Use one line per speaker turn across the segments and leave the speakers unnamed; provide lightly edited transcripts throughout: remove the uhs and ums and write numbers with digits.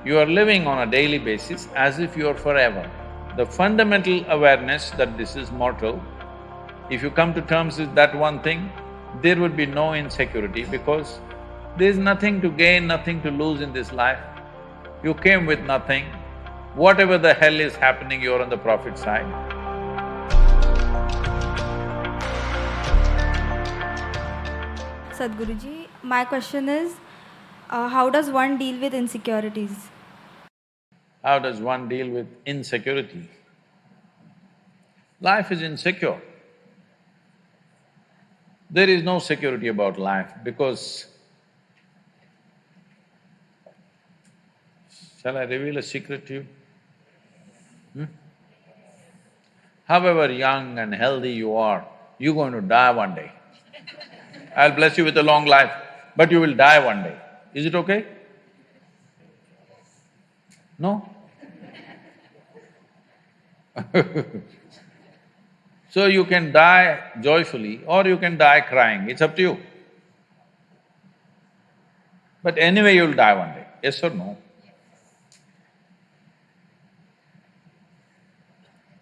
You are living on a daily basis as if you are forever. The fundamental awareness that this is mortal, if you come to terms with that one thing, there would be no insecurity because there's nothing to gain, nothing to lose in this life. You came with nothing. Whatever the hell is happening, you're on the profit side.
Sadhguruji, my question is, how does one deal with insecurities?
How does one deal with insecurity? Life is insecure. There is no security about life because… Shall I reveal a secret to you? However young and healthy you are, you're going to die one day. I'll bless you with a long life, but you will die one day. Is it okay? No? So you can die joyfully or you can die crying, it's up to you. But anyway you'll die one day, yes or no?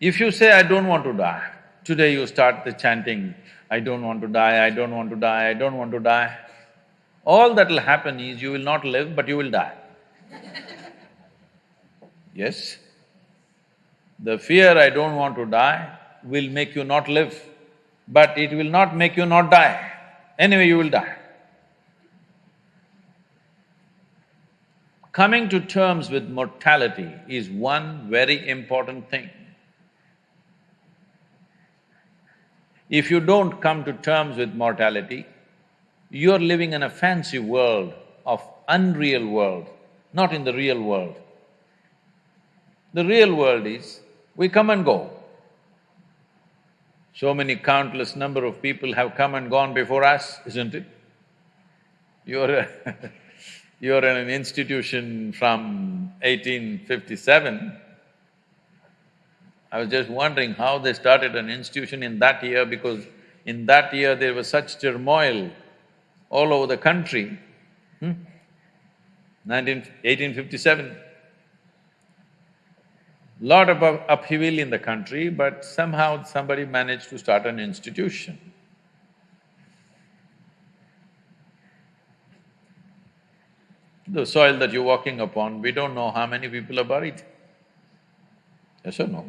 If you say, I don't want to die, today you start the chanting, I don't want to die, I don't want to die, I don't want to die. All that'll happen is you will not live, but you will die. Yes? The fear, I don't want to die, will make you not live, but it will not make you not die. Anyway, you will die. Coming to terms with mortality is one very important thing. If you don't come to terms with mortality, you're living in a fancy world of unreal world, not in the real world. The real world is, we come and go. So many countless number of people have come and gone before us, isn't it? You're you're in an institution from 1857. I was just wondering how they started an institution in that year because in that year there was such turmoil all over the country. 1857. Lot of upheaval in the country, but somehow somebody managed to start an institution. The soil that you're walking upon, we don't know how many people are buried. Yes or no?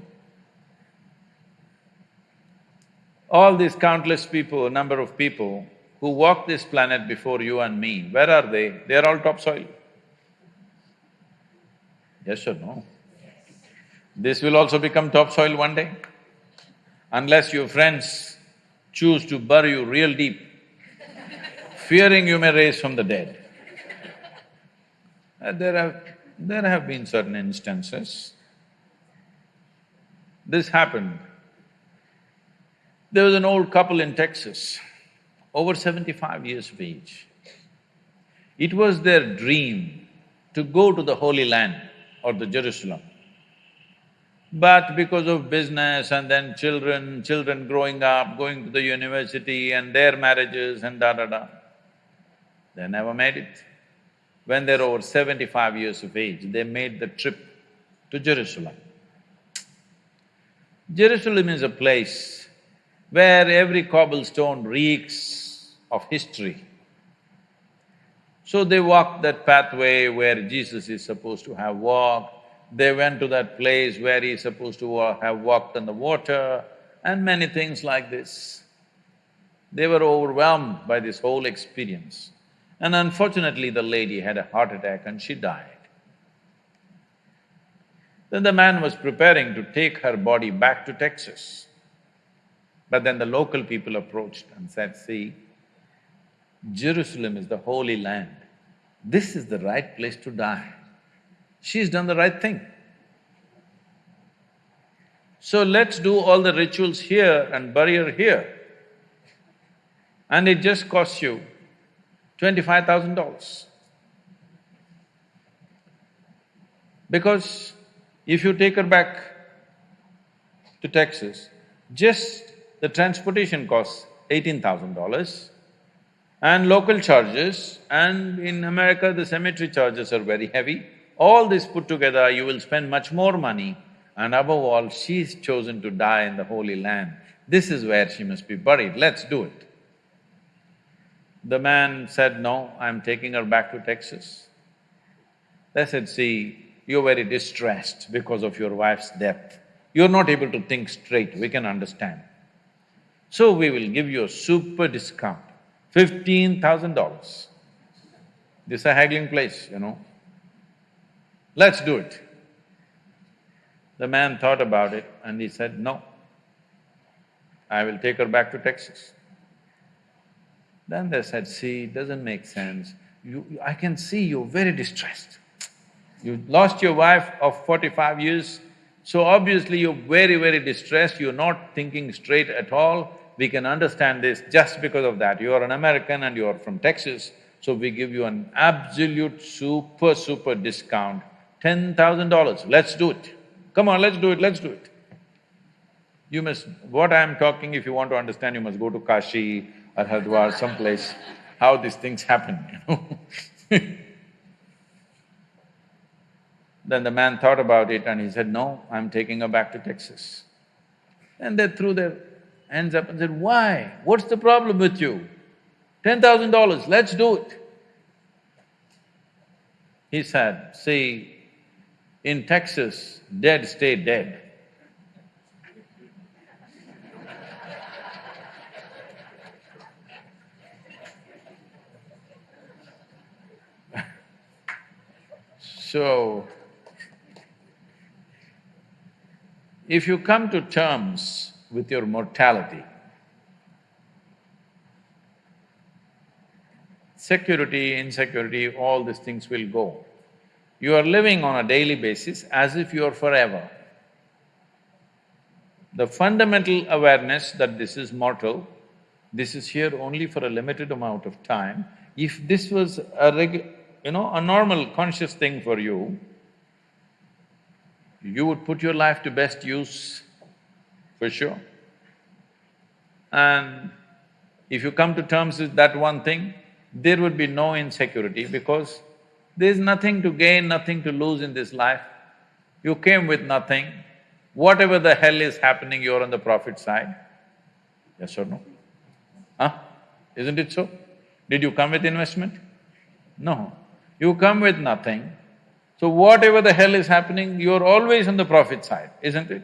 All these countless people, number of people who walk this planet before you and me, where are they? They're all topsoil. Yes or no? This will also become topsoil one day, unless your friends choose to bury you real deep, fearing you may rise from the dead. There have been certain instances. This happened. There was an old couple in Texas, over 75 years of age. It was their dream to go to the Holy Land or the Jerusalem. But because of business and then children growing up, going to the university and their marriages and da-da-da, they never made it. When they're over 75 years of age, they made the trip to Jerusalem. Jerusalem is a place where every cobblestone reeks of history. So they walked that pathway where Jesus is supposed to have walked. They went to that place where he's supposed to have walked on the water and many things like this. They were overwhelmed by this whole experience. And unfortunately, the lady had a heart attack and she died. Then the man was preparing to take her body back to Texas. But then the local people approached and said, see, Jerusalem is the Holy Land. This is the right place to die. She's done the right thing. So let's do all the rituals here and bury her here. And it just costs you $25,000. Because if you take her back to Texas, just the transportation costs $18,000 and local charges, and in America the cemetery charges are very heavy. all this put together, you will spend much more money, and above all, she's chosen to die in the Holy Land. This is where she must be buried, let's do it. The man said, no, I'm taking her back to Texas. They said, see, you're very distressed because of your wife's death. You're not able to think straight, we can understand. So we will give you a super discount, $15,000. This is a haggling place, you know. Let's do it. The man thought about it and he said, no, I will take her back to Texas. Then they said, see, it doesn't make sense. I can see you're very distressed. You lost your wife of 45 years, so obviously you're very, very distressed, you're not thinking straight at all. We can understand this just because of that. You are an American and you are from Texas, so we give you an absolute super discount, $10,000. Let's do it. Come on, let's do it, let's do it. You must… what I'm talking, if you want to understand, you must go to Kashi or Haridwar, someplace, how these things happen, you know. Then the man thought about it and he said, no, I'm taking her back to Texas. And they threw their hands up and said, why? What's the problem with you? $10,000, let's do it. He said, see, in Texas, dead stay dead. So, if you come to terms with your mortality, security, insecurity, all these things will go. You are living on a daily basis as if you are forever. The fundamental awareness that this is mortal, this is here only for a limited amount of time. If this was a normal conscious thing for you, you would put your life to best use, for sure. And if you come to terms with that one thing, there would be no insecurity because there's nothing to gain, nothing to lose in this life. You came with nothing. Whatever the hell is happening, you're on the profit side. Yes or no? Huh? Isn't it so? Did you come with investment? No. You come with nothing. So whatever the hell is happening, you're always on the profit side, isn't it?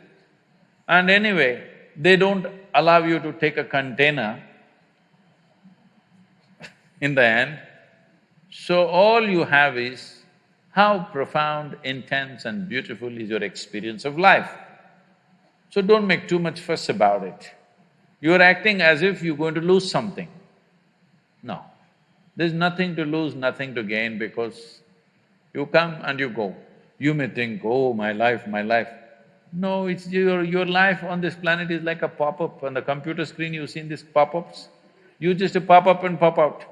And anyway, they don't allow you to take a container in the end. So all you have is how profound, intense and beautiful is your experience of life. So don't make too much fuss about it. You're acting as if you're going to lose something. No, there's nothing to lose, nothing to gain because you come and you go. You may think, oh, my life, my life. No, it's your life on this planet is like a pop-up. On the computer screen, you've seen these pop-ups? You just pop up and pop out.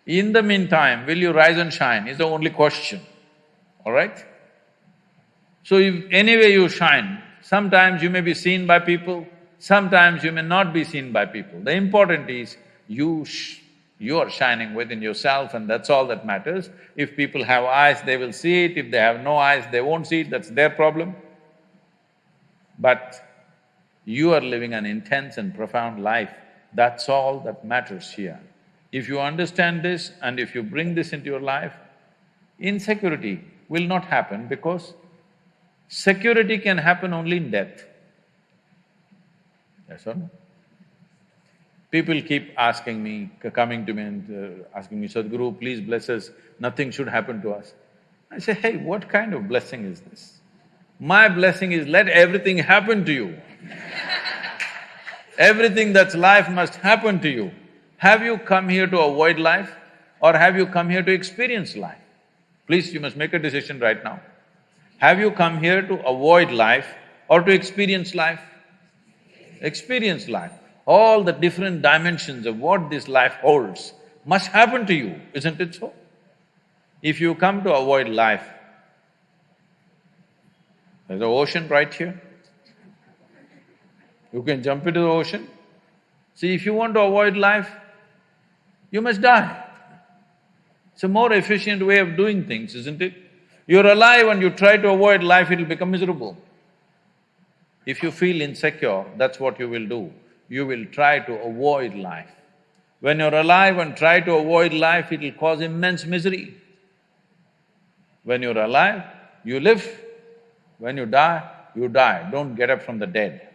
In the meantime, will you rise and shine is the only question, all right? So if anyway you shine, sometimes you may be seen by people, sometimes you may not be seen by people. The important is you are shining within yourself and that's all that matters. If people have eyes, they will see it. If they have no eyes, they won't see it, that's their problem. But you are living an intense and profound life, that's all that matters here. If you understand this and if you bring this into your life, insecurity will not happen because security can happen only in death. Yes or no? People keep asking me, coming to me and asking me, Sadhguru, please bless us, nothing should happen to us. I say, hey, what kind of blessing is this? My blessing is let everything happen to you. Everything that's life must happen to you. Have you come here to avoid life or have you come here to experience life? Please, you must make a decision right now. Have you come here to avoid life or to experience life? Experience life. All the different dimensions of what this life holds must happen to you, isn't it so? If you come to avoid life, there's an ocean right here. You can jump into the ocean. See, if you want to avoid life, you must die. It's a more efficient way of doing things, isn't it? You're alive and you try to avoid life, it'll become miserable. If you feel insecure, that's what you will do. You will try to avoid life. When you're alive and try to avoid life, it'll cause immense misery. When you're alive, you live. When you die, don't get up from the dead.